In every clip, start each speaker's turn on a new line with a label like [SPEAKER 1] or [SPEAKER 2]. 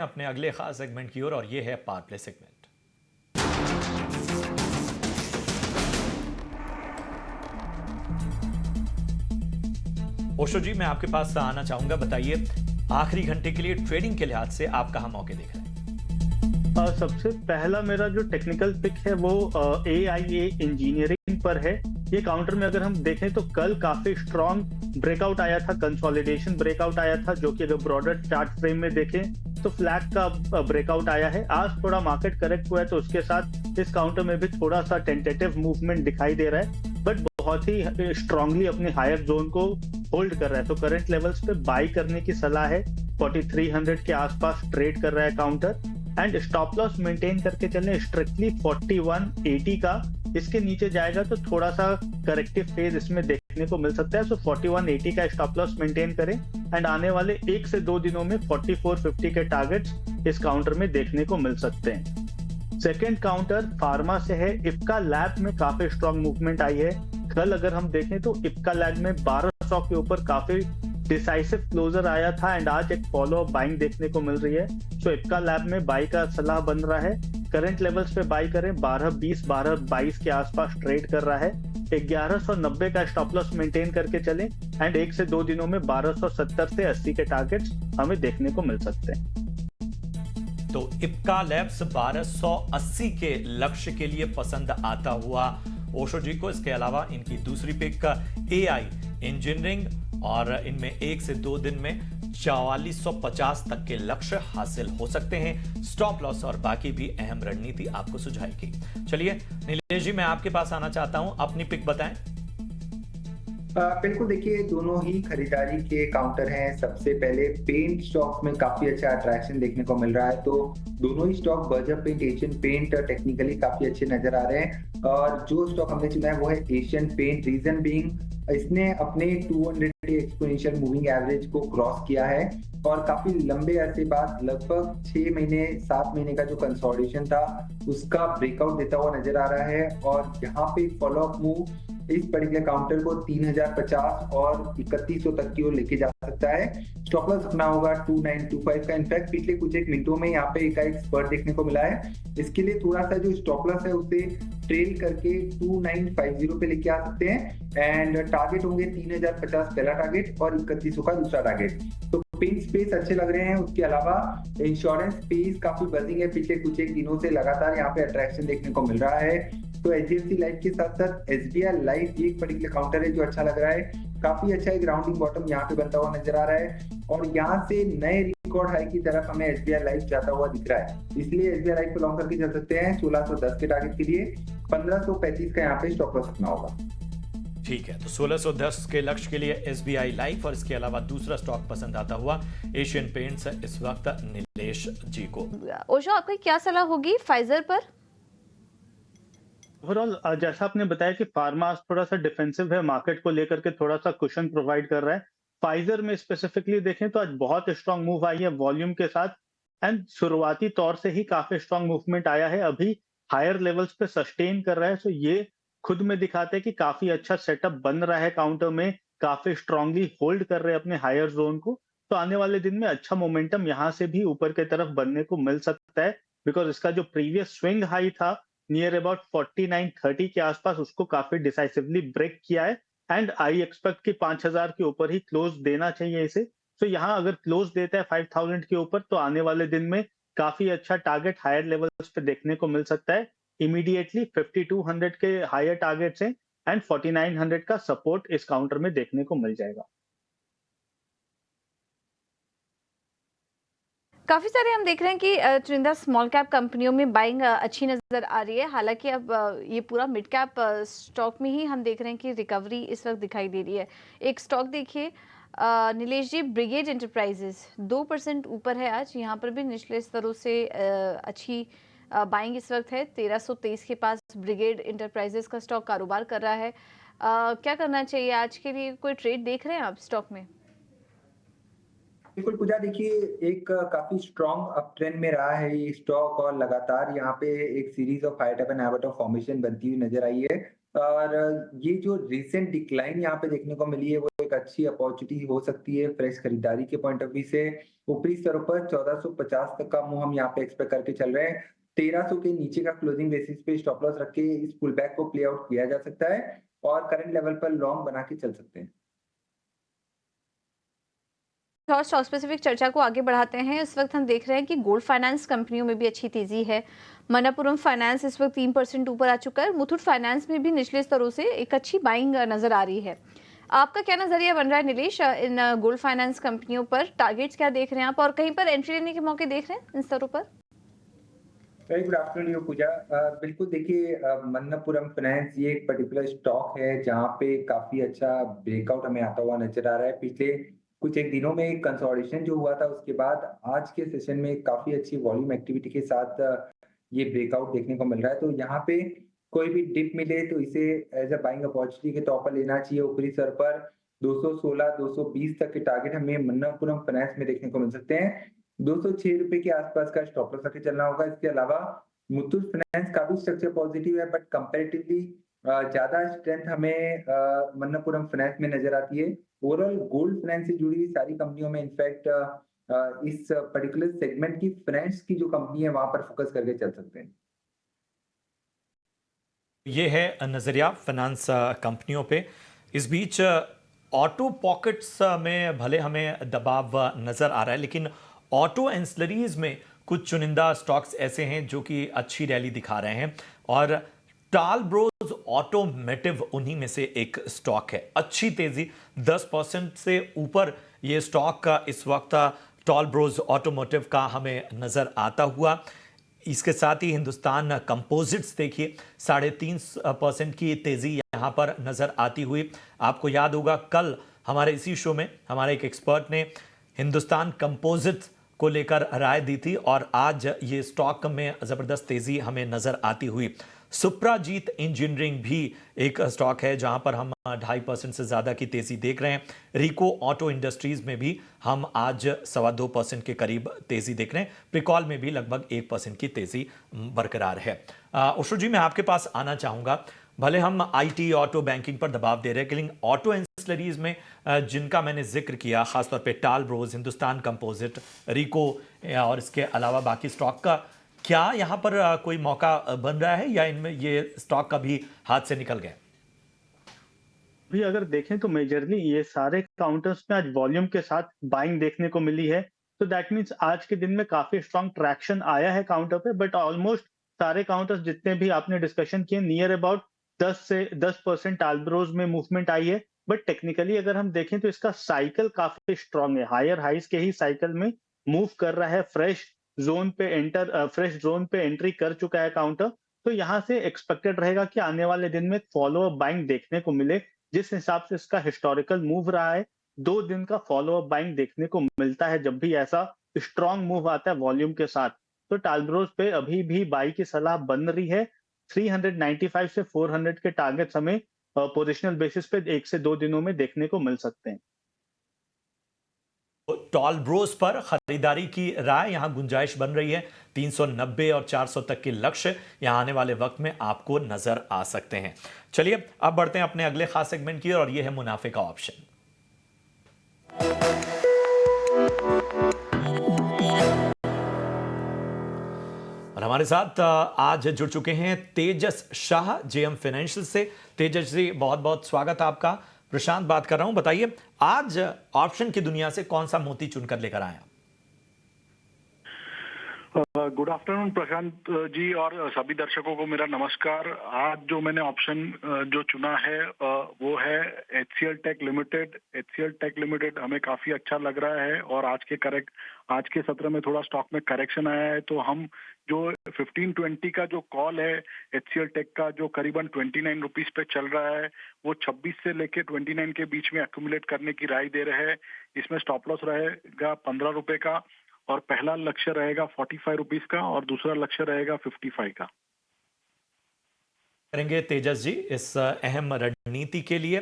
[SPEAKER 1] अपने अगले खास सेगमेंट की ओर और ये है पावर प्ले सेगमेंट। ओशो जी, मैं आपके पास आना चाहूंगा। बताइए, आखिरी घंटे के लिए ट्रेडिंग के लिहाज से आप कहां मौके देख रहे हैं?
[SPEAKER 2] सबसे पहला मेरा जो टेक्निकल पिक है वो AIA इंजीनियरिंग पर है। ये काउंटर में अगर हम देखें तो कल काफी स्ट्रॉन्ग ब्रेकआउट आया था, कंसोलिडेशन ब्रेकआउट आया था, जो कि अगर ब्रॉडर चार्ट फ्रेम में देखें तो फ्लैग का ब्रेकआउट आया है। आज थोड़ा मार्केट करेक्ट हुआ है, तो उसके साथ इस काउंटर में भी थोड़ा सा टेंटेटिव मूवमेंट दिखाई दे रहा है, बट बहुत ही स्ट्रांगली अपने हायर जोन को होल्ड कर रहा है। तो करंट लेवल्स पे बाई करने की सलाह है। 4300 के आसपास ट्रेड कर रहा है counter, and stop loss maintain करके चलें स्ट्रिक्टली 4180 का। इसके नीचे जाएगा तो थोड़ा सा करेक्टिव फेज इसमें देखने को मिल सकता है। सो 4180 का स्टॉप लॉस मेंटेन करें, एंड आने वाले 1 से 2 दिनों में 4450 के टारगेट्स इस काउंटर में देखने को मिल सकते हैं। सेकेंड काउंटर फार्मा से है। इफ्का लैब में काफी स्ट्रॉन्ग मूवमेंट आई है। कल अगर हम देखें तो इफ्का लैब में 1200 के ऊपर काफी डिसाइसिव क्लोजर आया था, एंड आज एक फॉलो अप बाइंग देखने को मिल रही है। सो इफ्का लैब में बाई का सलाह बन रहा है। करंट लेवल्स पे बाई करें, 1220 1222 के आसपास ट्रेड कर रहा है। 1190 का स्टॉप लॉस मेंटेन करके चलें, एंड 1 से 2 दिनों में 1270 से 80 के टारगेट्स हमें देखने को मिल सकते हैं।
[SPEAKER 1] तो इप्का लैब्स 1280 के लक्ष्य के लिए पसंद आता हुआ ओशो जी को। इसके अलावा इनकी दूसरी पिक AI इंजीनियरिंग, और इनमें 1 से 2 दिन में 4450 तक के लक्ष्य हासिल हो सकते हैं। स्टॉप लॉस और बाकी भी अहम रणनीति आपको सुझाएगी। चलिए नीलेश जी, मैं आपके पास आना चाहता हूं, अपनी पिक बताएं।
[SPEAKER 3] बिल्कुल, देखिए दोनों ही खरीदारी के काउंटर हैं। सबसे पहले पेंट स्टॉक्स में काफी अच्छा अट्रैक्शन देखने को मिल रहा है, तो दोनों ही stock Berger paint, Asian paint technically काफी अच्छे नजर आ रहे हैं। और जो स्टॉक हमने चुना है वो है एशियन पेंट। रीजन बीइंग, इसने अपने 200 डे एक्सपोनेंशियल मूविंग एवरेज को क्रॉस किया है, और काफी लंबे अरसे बाद लगभग 6 महीने 7 महीने का जो कंसोलिडेशन था उसका ब्रेकआउट देता हुआ नजर आ रहा है। और यहाँ पे फॉलो अप मूव इस पर्टिकुलर काउंटर को 3050 और 3100 तक की ओर लेके जा सकता है। स्टॉप लॉस रखना होगा 2925 का। इनफैक्ट पिछले कुछ एक मिनटों में यहाँ पे एक स्पर्ट देखने को मिला है। इसके लिए थोड़ा सा जो स्टॉप लॉस है उसे ट्रेल करके 2950 पे लेके आ सकते हैं, एंड टारगेट होंगे 3050 पहला टारगेट और 3100 का दूसरा टारगेट। तो पिन स्पेस अच्छे लग रहे हैं। उसके अलावा इंश्योरेंस स्पेस काफी बजिंग है, पिछले कुछ एक दिनों से लगातार यहाँ पे अट्रैक्शन देखने को मिल रहा है। तो HDFC लाइफ के साथ साथ SBI लाइफ एक पर्टिकुलर काउंटर है जो अच्छा लग रहा है। काफी अच्छा एक राउंडिंग बॉटम यहाँ पे बनता हुआ नजर आ रहा है, और यहाँ से नए रिकॉर्ड हाई की तरफ हमें SBI लाइफ जाता हुआ दिख रहा है। इसलिए SBI लाइफ को लॉन्ग करके चल सकते हैं 1610 के टारगेट के लिए। 1535 का यहाँ पे स्टॉप लॉस रखना होगा।
[SPEAKER 1] ठीक है, तो 1610 के लक्ष्य के लिए SBI लाइफ, और इसके अलावा दूसरा स्टॉक पसंद आता हुआ एशियन पेंट्स इस वक्त नीलेश जी को।
[SPEAKER 4] ओशो, आपकी क्या सलाह होगी फाइजर पर?
[SPEAKER 2] ओवरऑल जैसा आपने बताया कि फार्मा आज थोड़ा सा डिफेंसिव है, मार्केट को लेकर के थोड़ा सा कुशन प्रोवाइड कर रहा है। फाइजर में स्पेसिफिकली देखें तो आज बहुत स्ट्रांग मूव आई है वॉल्यूम के साथ, एंड शुरुआती तौर से ही काफी स्ट्रांग मूवमेंट आया है। अभी हायर लेवल्स पे सस्टेन कर रहा है, सो ये खुद में दिखाते हैं कि काफी अच्छा सेटअप बन रहा है काउंटर में। काफी स्ट्रांगली होल्ड कर रहे हैं अपने हायर जोन को। तो आने वाले दिन में अच्छा मोमेंटम यहाँ से भी ऊपर की तरफ बनने को मिल सकता है, बिकॉज इसका जो प्रीवियस स्विंग हाई था नियर अबाउट 4930 के आसपास, उसको काफी डिसाइसिवली ब्रेक किया है, एंड आई एक्सपेक्ट कि 5000 के ऊपर ही क्लोज देना चाहिए इसे। तो यहाँ अगर क्लोज देता है 5000 के ऊपर, तो आने वाले दिन में काफी अच्छा टारगेट हायर लेवल्स पे देखने को मिल सकता है। इमीडिएटली 5200 के हायर टारगेट्स हैं, एंड 4900 का सपोर्ट इस काउंटर में देखने को मिल जाएगा।
[SPEAKER 4] काफी सारे हम देख रहे हैं कि चुनिंदा स्मॉल कैप कंपनियों में बाइंग अच्छी नजर आ रही है। हालांकि अब ये पूरा मिड कैप स्टॉक में ही हम देख रहे हैं कि रिकवरी इस वक्त दिखाई दे रही है। एक स्टॉक देखिए नीलेश जी, ब्रिगेड एंटरप्राइजेस 2% ऊपर है आज। यहाँ पर भी निचले स्तरों से अच्छी बाइंग इस वक्त है। 1323 के पास ब्रिगेड एंटरप्राइजेस का स्टॉक कारोबार कर रहा है। क्या करना चाहिए आज के लिए? कोई ट्रेड देख रहे हैं आप स्टॉक में?
[SPEAKER 3] बिल्कुल पूजा, देखिए एक काफी स्ट्रॉन्ग अप ट्रेंड में रहा है ये स्टॉक, और लगातार यहाँ पे एक series of high top and formation बनती हुई नजर आई है। और ये जो रिसेंट डिक्लाइन यहाँ पे देखने को मिली है वो एक अच्छी अपॉर्चुनिटी हो सकती है फ्रेश खरीदारी के पॉइंट ऑफ व्यू से। ऊपरी स्तरों पर 1450 तक का मूव हम यहाँ पे एक्सपेक्ट करके चल रहे हैं। 1300 के नीचे का क्लोजिंग बेसिस पे स्टॉप लॉस रख के इस पुल बैक को प्ले आउट किया जा सकता है और करंट लेवल पर लॉन्ग बना के चल सकते हैं।
[SPEAKER 4] और स्टॉक स्पेसिफिक चर्चा को आगे बढ़ाते हैं। इस वक्त हम देख रहे हैं कि गोल्ड फाइनेंस कंपनियों में भी अच्छी तेजी है। मणप्पुरम फाइनेंस इस वक्त 3% ऊपर आ चुका है। मुथूट फाइनेंस में भी निचले स्तरों से एक अच्छी बाइंग नजर आ रही है। आपका क्या नजरिया बन रहा है नीलेश इन गोल्ड फाइनेंस कंपनियों पर? टारगेट्स क्या देख रहे हैं आप और कहीं पर एंट्री लेने के मौके देख रहे हैं इन स्तरों पर?
[SPEAKER 3] वेरी गुड आफ्टरनून पूजा। बिल्कुल देखिए, मन्नपुरम फाइनेंस ये एक पर्टिकुलर स्टॉक है जहाँ पे काफी अच्छा ब्रेकआउट हमें आता हुआ नजर आ रहा है। पिछले कुछ एक दिनों में एक कंसोलिडेशन जो हुआ था उसके बाद आज के सेशन में काफी अच्छी वॉल्यूम एक्टिविटी के साथ ये ब्रेकआउट देखने को मिल रहा है। तो यहाँ पे कोई भी डिप मिले तो इसे एज अ बाइंग अपॉर्चुनिटी के तौर पर लेना चाहिए। ऊपरी स्तर पर 216 220 तक के टारगेट हमें मन्नपुरम फाइनेंस में देखने को मिल सकते हैं। 206 रुपए के आसपास का स्टॉप लॉस रखे चलना होगा। इसके अलावा मुथूट फाइनेंस का भी स्ट्रक्चर पॉजिटिव है बट कंपैरेटिवली ज्यादा स्ट्रेंथ हमें मन्नपुरम फाइनेंस में नजर आती है। ओवरऑल गोल्ड फाइनेंस से जुड़ी हुई सारी कंपनियों में इनफैक्ट इस पर्टिकुलर सेगमेंट की फाइनेंस की जो कंपनी है वहां पर फोकस करके चल सकते हैं।
[SPEAKER 1] ये है नजरिया फाइनेंस कंपनियों पे। इस बीच ऑटो पॉकेट्स में भले हमें दबाव नजर आ रहा है, लेकिन ऑटो एंसिलरीज में कुछ चुनिंदा स्टॉक्स ऐसे हैं जो कि अच्छी रैली दिखा रहे हैं और टाल ब्रोज ऑटोमेटिव उन्हीं में से एक स्टॉक है। अच्छी तेजी 10% से ऊपर ये स्टॉक का इस वक्त टाल ब्रोज ऑटोमोटिव का हमें नजर आता हुआ। इसके साथ ही हिंदुस्तान कंपोजिट्स देखिए 3.5% की तेजी यहां पर नजर आती हुई। आपको याद होगा कल हमारे इसी शो में हमारे एक एक्सपर्ट ने हिंदुस्तान कंपोजिट्स को लेकर राय दी थी और आज ये स्टॉक में जबरदस्त तेजी हमें नजर आती हुई। सुप्राजीत इंजीनियरिंग भी एक स्टॉक है जहां पर हम 2.5% से ज्यादा की तेजी देख रहे हैं। रिको ऑटो इंडस्ट्रीज में भी हम आज 2.25% के करीब तेजी देख रहे हैं। प्रिकॉल में भी लगभग 1% की तेजी बरकरार है। उषु जी, मैं आपके पास आना चाहूंगा। भले हम आईटी ऑटो बैंकिंग पर दबाव दे रहे हैं, लेकिन ऑटो एंसिलरीज में जिनका मैंने जिक्र किया खासतौर पे टाल ब्रोज, हिंदुस्तान कंपोजिट, रिको और इसके अलावा बाकी स्टॉक का क्या यहां पर कोई मौका बन रहा है या इनमें ये स्टॉक कभी हाथ से निकल गए?
[SPEAKER 2] भी अगर देखें तो मेजरली ये सारे काउंटर्स में आज वॉल्यूम के साथ बाइंग देखने को मिली है। तो दैट मीन्स आज के दिन में काफी स्ट्रॉन्ग ट्रैक्शन आया है काउंटर पे, बट ऑलमोस्ट सारे काउंटर्स जितने भी आपने डिस्कशन किए नियर अबाउट 10% आल्ब्रोज में मूवमेंट आई है। बट टेक्निकली अगर हम देखें तो इसका साइकिल काफी स्ट्रॉन्ग है, हायर हाइस के ही साइकिल में मूव कर रहा है। फ्रेश जोन पे एंट्री कर चुका है काउंटर। तो यहाँ से एक्सपेक्टेड रहेगा कि आने वाले दिन में फॉलो अप बाइंग देखने को मिले। जिस हिसाब से इसका हिस्टोरिकल मूव रहा है, 2 दिन का फॉलो अप बाइंग देखने को मिलता है जब भी ऐसा स्ट्रॉन्ग मूव आता है वॉल्यूम के साथ। तो टालब्रोज पे अभी भी बाई की सलाह बन रही है। 395 से 400 के टारगेट्स हमें पोजिशनल बेसिस पे 1 से 2 दिनों में देखने को मिल सकते हैं।
[SPEAKER 1] टॉल ब्रोस पर खरीदारी की राय यहां गुंजाइश बन रही है। 390 और 400 तक के लक्ष्य यहां आने वाले वक्त में आपको नजर आ सकते हैं। चलिए अब बढ़ते हैं अपने अगले खास सेगमेंट की और यह है मुनाफे का ऑप्शन। और हमारे साथ आज जुड़ चुके हैं तेजस शाह जेएम फाइनेंशियल से। तेजस जी, बहुत बहुत स्वागत आपका। प्रशांत बात कर रहा हूं, बताइए आज ऑप्शन की दुनिया से कौन सा मोती चुनकर लेकर आए?
[SPEAKER 5] गुड आफ्टरनून प्रशांत जी और सभी दर्शकों को मेरा नमस्कार। आज जो मैंने ऑप्शन जो चुना है वो है HCL tech limited. HCL tech limited हमें काफी अच्छा लग रहा है और आज के सत्र में थोड़ा स्टॉक में करेक्शन आया है, तो हम जो 1520 का जो कॉल है HCL टेक का जो करीबन 29 रुपीज पे चल रहा है, वो 26 से लेके 29 के बीच में एक्यूमुलेट करने की राय दे रहे हैं। इसमें स्टॉप लॉस रहेगा 15 रुपए का और पहला लक्ष्य रहेगा 45 रुपीज का और दूसरा लक्ष्य रहेगा 55 का।
[SPEAKER 1] करेंगे तेजस जी इस अहम रणनीति के लिए।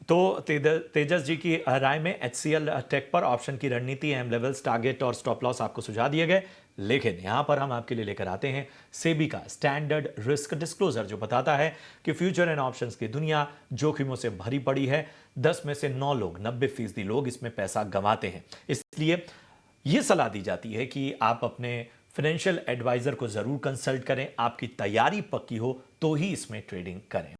[SPEAKER 1] तो तेजस जी की राय में HCL टेक पर ऑप्शन की रणनीति, अहम लेवल्स, टारगेट और स्टॉप लॉस आपको सुझा दिए गए। लेकिन यहां पर हम आपके लिए लेकर आते हैं सेबी का स्टैंडर्ड रिस्क डिस्क्लोजर, जो बताता है कि फ्यूचर एंड ऑप्शंस की दुनिया जोखिमों से भरी पड़ी है। 10 में से 9 लोग, 90% लोग इसमें पैसा गंवाते हैं। इसलिए यह सलाह दी जाती है कि आप अपने फाइनेंशियल एडवाइजर को जरूर कंसल्ट करें। आपकी तैयारी पक्की हो तो ही इसमें ट्रेडिंग करें।